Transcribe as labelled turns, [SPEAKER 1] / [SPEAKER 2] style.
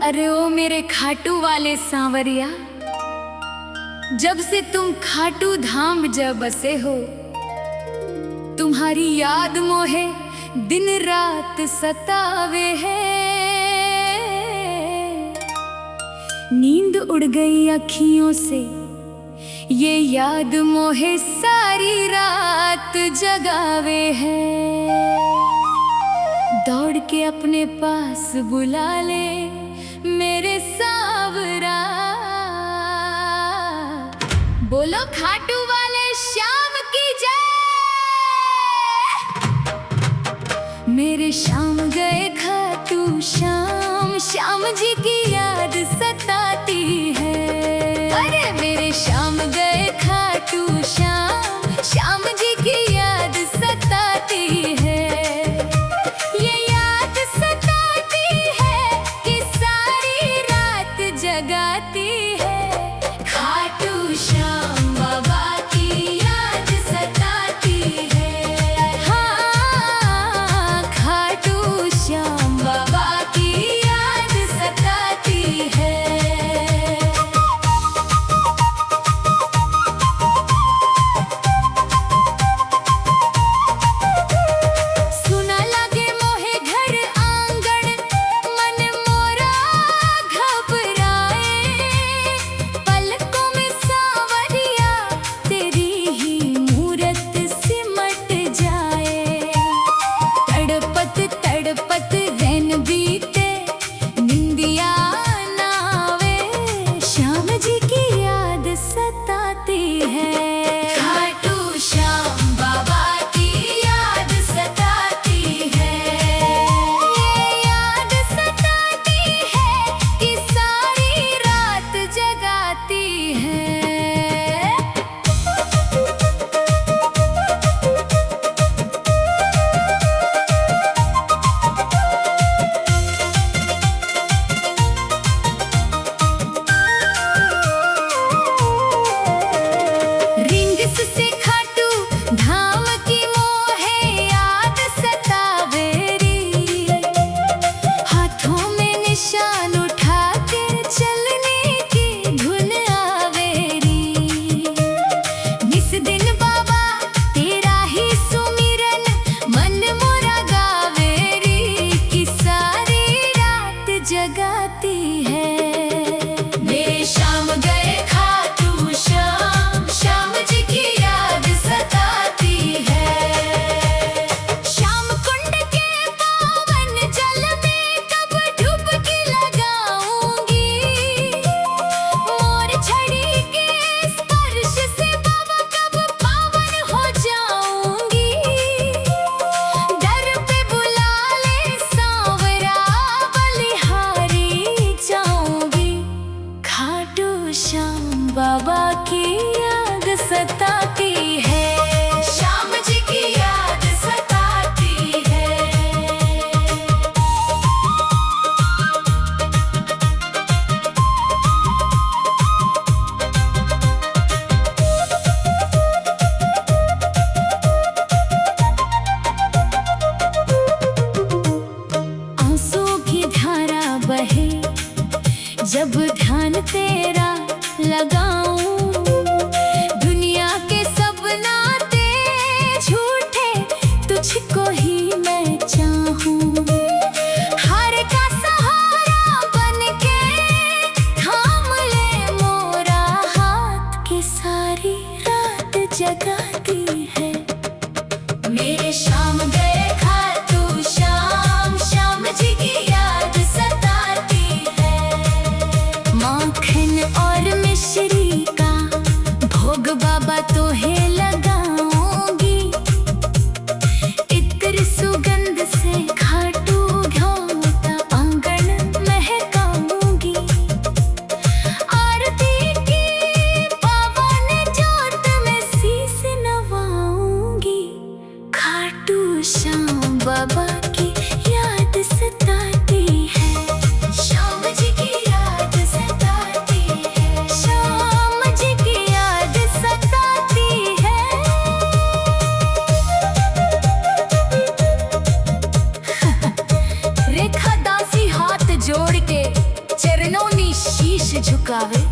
[SPEAKER 1] अरे ओ मेरे खाटू वाले सांवरिया, जब से तुम खाटू धाम जा बसे हो, तुम्हारी याद मोहे दिन रात सतावे है। नींद उड़ गई अखियों से, ये याद मोहे सारी रात जगावे है। दौड़ के अपने पास बुला ले मेरे सांवरा, बोलो खाटू वाले श्याम की जय। मेरे श्याम गए खाटू श्याम, श्याम जी की याद सताती है। अरे मेरे श्याम गए खाटू श्याम, श्याम जी की याद सताती है। ये याद सताती है कि सारी रात जगाती है। खाटू श्याम बाबा की याद सताती है। हाँ, खाटू श्याम बाबा की याद सताती है। सुना लगे मोहे घर आंगन, मन मोरा घबराए। पलकों में सांवरिया तेरी ही मूरत सिमट जाए। तड़पत तड़पत दिन बीते, निंदिया ना आवे। श्याम जी की याद सताती है। खाटू श्याम बाबा की याद सताती है। ये याद सताती है कि सारी रात जगाती है। रिंगस से खाटू धाम की मोहे याद सतावेरी। हाथों में निशान उठा के चलने की धुन आवेरी। निस दिन बाबा तेरा ही सुमिरन, मन मोरा गावेरी कि सारी रात जगाती है। मेरे श्याम गए खाटू श्याम, श्याम जी की याद सताती है। श्याम कुंड के पावन जल में कब डुबकी लगाऊंगी। मोर छड़ी के स्पर्श से बाबा कब पावन हो जाऊंगी। दर पे बुला ले सांवरा, बलिहारी जाऊंगी। खाटू श्याम बाबा की याद सताती है। श्याम जी की याद सताती है। आंसू की धारा बहे, जब ध्यान तेरा लगाऊं। दुनिया के सब नाते झूठे, तुझको ही मैं चाहूं। हार का सहारा बनके थाम ले मोरा हाथ, के सारी रात जगाती है। मेरे श्याम गए खाटू श्याम, श्याम जी की याद सताती है। माखन गावे।